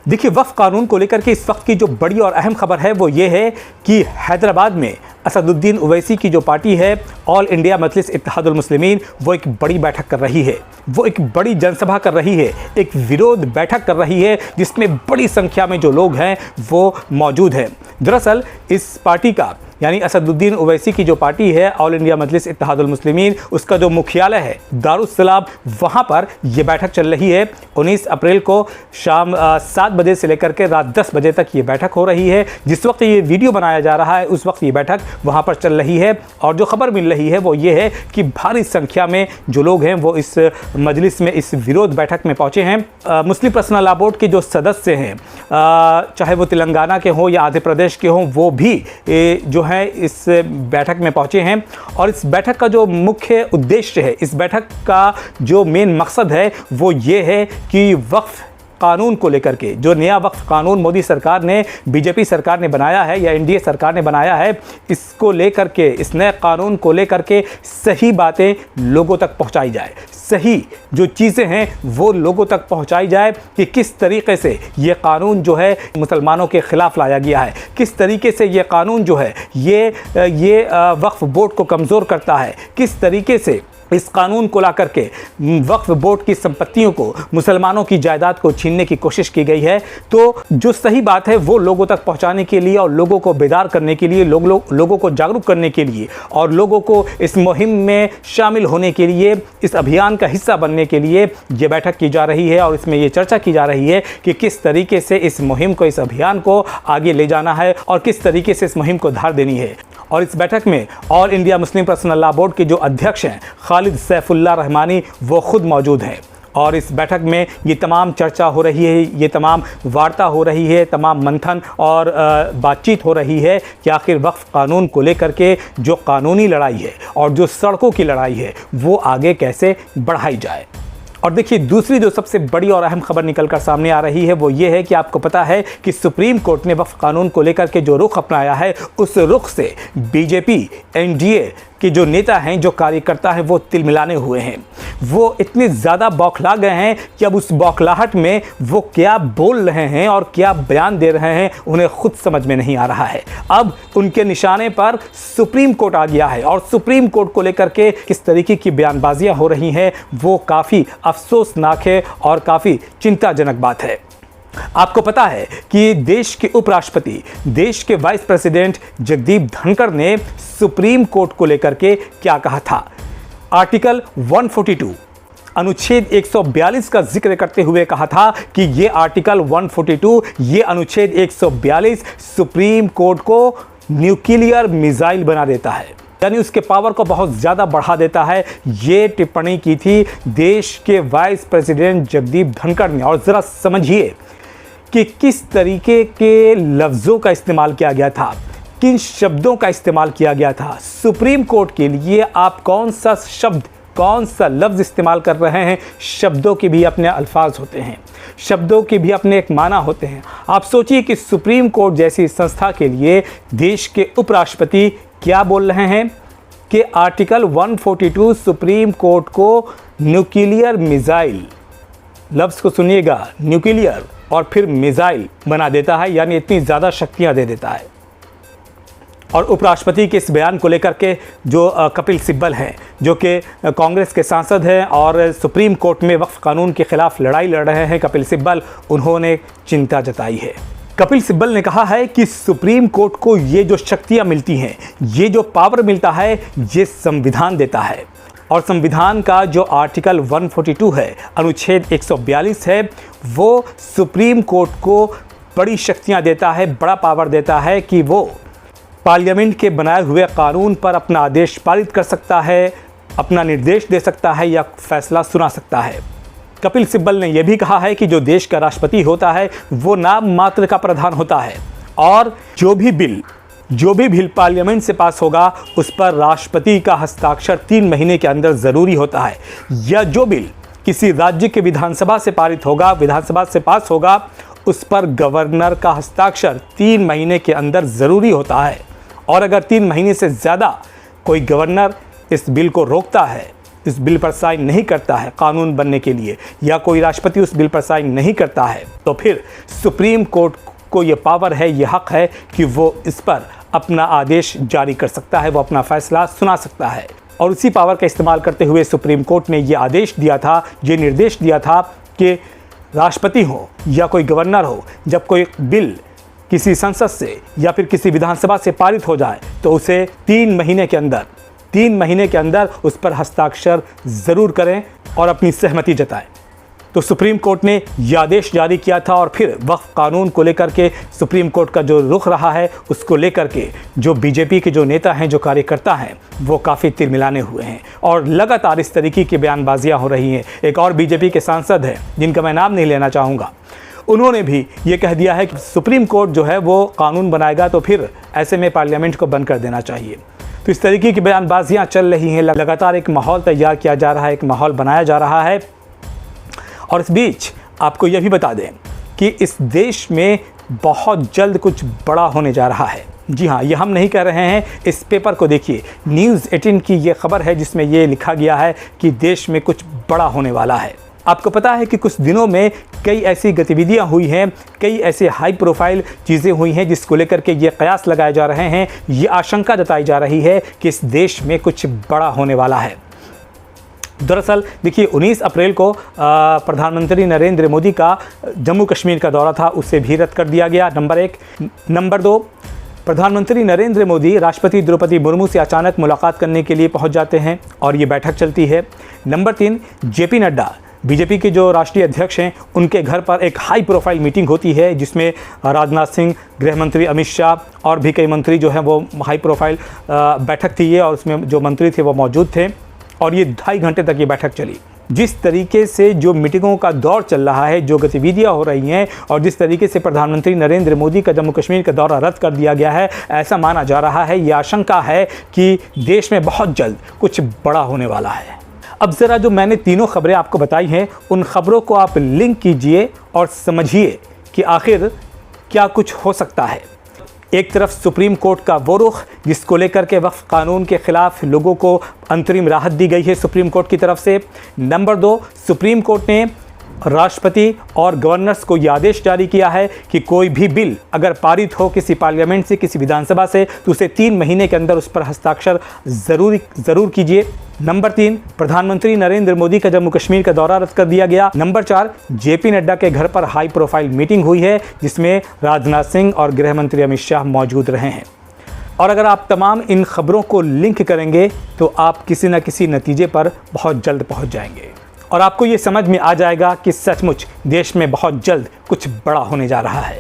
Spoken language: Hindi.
देखिए, वक्फ कानून को लेकर के इस वक्त की जो बड़ी और अहम खबर है वो ये है कि हैदराबाद में असदुद्दीन ओवैसी की जो पार्टी है ऑल इंडिया मजलिस इत्तेहादुल मुस्लिमीन, वो एक बड़ी बैठक कर रही है, वो एक बड़ी जनसभा कर रही है, एक विरोध बैठक कर रही है जिसमें बड़ी संख्या में जो लोग हैं वो मौजूद हैं। दरअसल इस पार्टी का यानी असदुद्दीन ओवैसी की जो पार्टी है ऑल इंडिया मजलिस इत्तेहादुल मुस्लिमीन, उसका जो मुख्यालय है दारुस्सलाम, वहाँ पर ये बैठक चल रही है। 19 अप्रैल को शाम 7 बजे से लेकर के रात 10 बजे तक ये बैठक हो रही है। जिस वक्त ये वीडियो बनाया जा रहा है उस वक्त ये बैठक वहाँ पर चल रही है और जो खबर मिल रही है वो ये है कि भारी संख्या में जो लोग हैं वो इस मजलिस में, इस विरोध बैठक में पहुँचे हैं। मुस्लिम पर्सनल लॉ बोर्ड के जो सदस्य हैं, चाहे वो तेलंगाना के हों या आंध्र प्रदेश के हों, वो भी जो है इस बैठक में पहुंचे हैं। और इस बैठक का जो मुख्य उद्देश्य है, इस बैठक का जो मेन मकसद है वो ये है कि वक्फ कानून को लेकर के, जो नया वक्फ कानून मोदी सरकार ने, बीजेपी सरकार ने बनाया है या एनडीए सरकार ने बनाया है, इसको लेकर के, इस नए कानून को लेकर के सही बातें लोगों तक पहुंचाई जाए, सही जो चीज़ें हैं वो लोगों तक पहुंचाई जाए कि किस तरीके से ये कानून जो है मुसलमानों के ख़िलाफ़ लाया गया है, किस तरीके से ये कानून जो है ये वक्फ बोर्ड को कमज़ोर करता है, किस तरीके से इस कानून को ला करके वक्फ बोर्ड की संपत्तियों को, मुसलमानों की जायदाद को छीनने की कोशिश की गई है। तो जो सही बात है वो लोगों तक पहुंचाने के लिए और लोगों को बेदार करने के लिए, लोगों को जागरूक करने के लिए और लोगों को इस मुहिम में शामिल होने के लिए, इस अभियान का हिस्सा बनने के लिए ये बैठक की जा रही है और इसमें ये चर्चा की जा रही है कि किस तरीके से इस मुहिम को, इस अभियान को आगे ले जाना है और किस तरीके से इस मुहिम को धार देनी है। और इस बैठक में all India Muslim personal law board के जो अध्यक्ष हैं खालिद सैफुल्लाह रहमानी, वो खुद मौजूद हैं और इस बैठक में ये तमाम चर्चा हो रही है, ये तमाम वार्ता हो रही है, तमाम मंथन और बातचीत हो रही है कि आखिर वक्फ कानून को लेकर के जो कानूनी लड़ाई है और जो सड़कों की लड़ाई है वो आगे कैसे बढ़ाई जाए। और देखिए, दूसरी जो सबसे बड़ी और अहम खबर निकलकर सामने आ रही है वो ये है कि आपको पता है कि सुप्रीम कोर्ट ने वक्फ कानून को लेकर के जो रुख अपनाया है, उस रुख से बीजेपी, एनडीए के जो नेता हैं, जो कार्यकर्ता हैं, वो तिलमिलाने हुए हैं। वो इतने ज़्यादा बौखला गए हैं कि अब उस बौखलाहट में वो क्या बोल रहे हैं और क्या बयान दे रहे हैं उन्हें खुद समझ में नहीं आ रहा है। अब उनके निशाने पर सुप्रीम कोर्ट आ गया है और सुप्रीम कोर्ट को लेकर के किस तरीके की बयानबाजियां हो रही हैं वो काफ़ी अफसोसनाक है और काफ़ी चिंताजनक बात है। आपको पता है कि देश के उपराष्ट्रपति, देश के वाइस प्रेसिडेंट जगदीप धनखड़ ने सुप्रीम कोर्ट को लेकर के क्या कहा था। आर्टिकल 142 अनुच्छेद 142 का जिक्र करते हुए कहा था कि ये आर्टिकल 142, ये अनुच्छेद 142 सुप्रीम कोर्ट को न्यूक्लियर मिसाइल बना देता है, यानी उसके पावर को बहुत ज़्यादा बढ़ा देता है। ये टिप्पणी की थी देश के वाइस प्रेसिडेंट जगदीप धनखड़ ने। और ज़रा समझिए कि किस तरीके के लफ्ज़ों का इस्तेमाल किया गया था, किन शब्दों का इस्तेमाल किया गया था। सुप्रीम कोर्ट के लिए आप कौन सा शब्द, कौन सा लफ्ज़ इस्तेमाल कर रहे हैं। शब्दों के भी अपने अल्फाज होते हैं, शब्दों के भी अपने एक माना होते हैं। आप सोचिए कि सुप्रीम कोर्ट जैसी संस्था के लिए देश के उपराष्ट्रपति क्या बोल रहे हैं कि आर्टिकल 142 सुप्रीम कोर्ट को न्यूक्लियर मिसाइल, लफ्ज़ को सुनिएगा, न्यूक्लियर और फिर मिसाइल बना देता है, यानी इतनी ज़्यादा शक्तियां दे देता है। और उपराष्ट्रपति के इस बयान को लेकर के जो कपिल सिब्बल हैं, जो कि कांग्रेस के सांसद हैं और सुप्रीम कोर्ट में वक्फ कानून के खिलाफ लड़ाई लड़ रहे हैं, कपिल सिब्बल, उन्होंने चिंता जताई है। कपिल सिब्बल ने कहा है कि सुप्रीम कोर्ट को ये जो शक्तियां मिलती हैं, ये जो पावर मिलता है, ये संविधान देता है। और संविधान का जो आर्टिकल 142 है, अनुच्छेद 142 है, वो सुप्रीम कोर्ट को बड़ी शक्तियां देता है, बड़ा पावर देता है कि वो पार्लियामेंट के बनाए हुए कानून पर अपना आदेश पारित कर सकता है, अपना निर्देश दे सकता है या फैसला सुना सकता है। कपिल सिब्बल ने यह भी कहा है कि जो देश का राष्ट्रपति होता है वो नाम मात्र का प्रधान होता है और जो भी बिल पार्लियामेंट से पास होगा उस पर राष्ट्रपति का हस्ताक्षर 3 महीने के अंदर ज़रूरी होता है। या जो बिल किसी राज्य के विधानसभा से पारित होगा, विधानसभा से पास होगा, उस पर गवर्नर का हस्ताक्षर 3 महीने के अंदर ज़रूरी होता है। और अगर 3 महीने से ज़्यादा कोई गवर्नर इस बिल को रोकता है इस बिल पर साइन नहीं करता है कानून बनने के लिए, या कोई राष्ट्रपति उस बिल पर साइन नहीं करता है, तो फिर सुप्रीम कोर्ट को ये पावर है, ये हक है कि वो इस पर अपना आदेश जारी कर सकता है, वो अपना फैसला सुना सकता है। और उसी पावर का इस्तेमाल करते हुए सुप्रीम कोर्ट ने ये आदेश दिया था, ये निर्देश दिया था कि राष्ट्रपति हो या कोई गवर्नर हो, जब कोई बिल किसी संसद से या फिर किसी विधानसभा से पारित हो जाए तो उसे 3 महीने के अंदर उस पर हस्ताक्षर ज़रूर करें और अपनी सहमति जताएं। तो सुप्रीम कोर्ट ने यह आदेश जारी किया था और फिर वक्फ कानून को लेकर के सुप्रीम कोर्ट का जो रुख रहा है उसको लेकर के जो बीजेपी के जो नेता हैं, जो कार्यकर्ता हैं, वो काफ़ी तिलमिलाने हुए हैं और लगातार इस तरीके की बयानबाजियां हो रही हैं। एक और बीजेपी के सांसद हैं जिनका मैं नाम नहीं लेना चाहूँगा, उन्होंने भी ये कह दिया है कि सुप्रीम कोर्ट जो है वो कानून बनाएगा तो फिर ऐसे में पार्लियामेंट को बंद कर देना चाहिए। तो इस तरीके की बयानबाजियाँ चल रही हैं, लगातार एक माहौल तैयार किया जा रहा है, एक माहौल बनाया जा रहा है। और इस बीच आपको यह भी बता दें कि इस देश में बहुत जल्द कुछ बड़ा होने जा रहा है। जी हाँ, ये हम नहीं कह रहे हैं, इस पेपर को देखिए, न्यूज़ 18 की ये खबर है जिसमें ये लिखा गया है कि देश में कुछ बड़ा होने वाला है। आपको पता है कि कुछ दिनों में कई ऐसी गतिविधियां हुई हैं, कई ऐसे हाई प्रोफाइल चीज़ें हुई हैं जिसको लेकर के ये कयास लगाए जा रहे हैं, ये आशंका जताई जा रही है कि इस देश में कुछ बड़ा होने वाला है। दरअसल देखिए, 19 अप्रैल को प्रधानमंत्री नरेंद्र मोदी का जम्मू कश्मीर का दौरा था, उसे भी रद्द कर दिया गया, नंबर 1। नंबर 2, प्रधानमंत्री नरेंद्र मोदी राष्ट्रपति द्रौपदी मुर्मू से अचानक मुलाकात करने के लिए पहुंच जाते हैं और ये बैठक चलती है। नंबर 3, जेपी नड्डा बीजेपी के जो राष्ट्रीय अध्यक्ष हैं, उनके घर पर एक हाई प्रोफाइल मीटिंग होती है जिसमें राजनाथ सिंह, गृह मंत्री अमित शाह और भी कई मंत्री जो हैं वो हाई प्रोफाइल बैठक थी ये, और उसमें जो मंत्री थे वो मौजूद थे और ये 2.5 घंटे तक ये बैठक चली। जिस तरीके से जो मीटिंगों का दौर चल रहा है, जो गतिविधियां हो रही हैं और जिस तरीके से प्रधानमंत्री नरेंद्र मोदी का जम्मू कश्मीर का दौरा रद्द कर दिया गया है, ऐसा माना जा रहा है, ये आशंका है कि देश में बहुत जल्द कुछ बड़ा होने वाला है। अब ज़रा जो मैंने तीनों खबरें आपको बताई हैं, उन खबरों को आप लिंक कीजिए और समझिए कि आखिर क्या कुछ हो सकता है। एक तरफ सुप्रीम कोर्ट का वो रुख जिसको लेकर के वक्फ कानून के ख़िलाफ़ लोगों को अंतरिम राहत दी गई है सुप्रीम कोर्ट की तरफ से। नंबर 2, सुप्रीम कोर्ट ने राष्ट्रपति और गवर्नर्स को यह आदेश जारी किया है कि कोई भी बिल अगर पारित हो किसी पार्लियामेंट से, किसी विधानसभा से, तो उसे 3 महीने के अंदर उस पर हस्ताक्षर ज़रूर कीजिए। नंबर 3, प्रधानमंत्री नरेंद्र मोदी का जम्मू कश्मीर का दौरा रद्द कर दिया गया। नंबर 4, जेपी नड्डा के घर पर हाई प्रोफाइल मीटिंग हुई है जिसमें राजनाथ सिंह और गृह मंत्री अमित शाह मौजूद रहे हैं। और अगर आप तमाम इन खबरों को लिंक करेंगे तो आप किसी न किसी नतीजे पर बहुत जल्द पहुंच जाएंगे और आपको ये समझ में आ जाएगा कि सचमुच देश में बहुत जल्द कुछ बड़ा होने जा रहा है।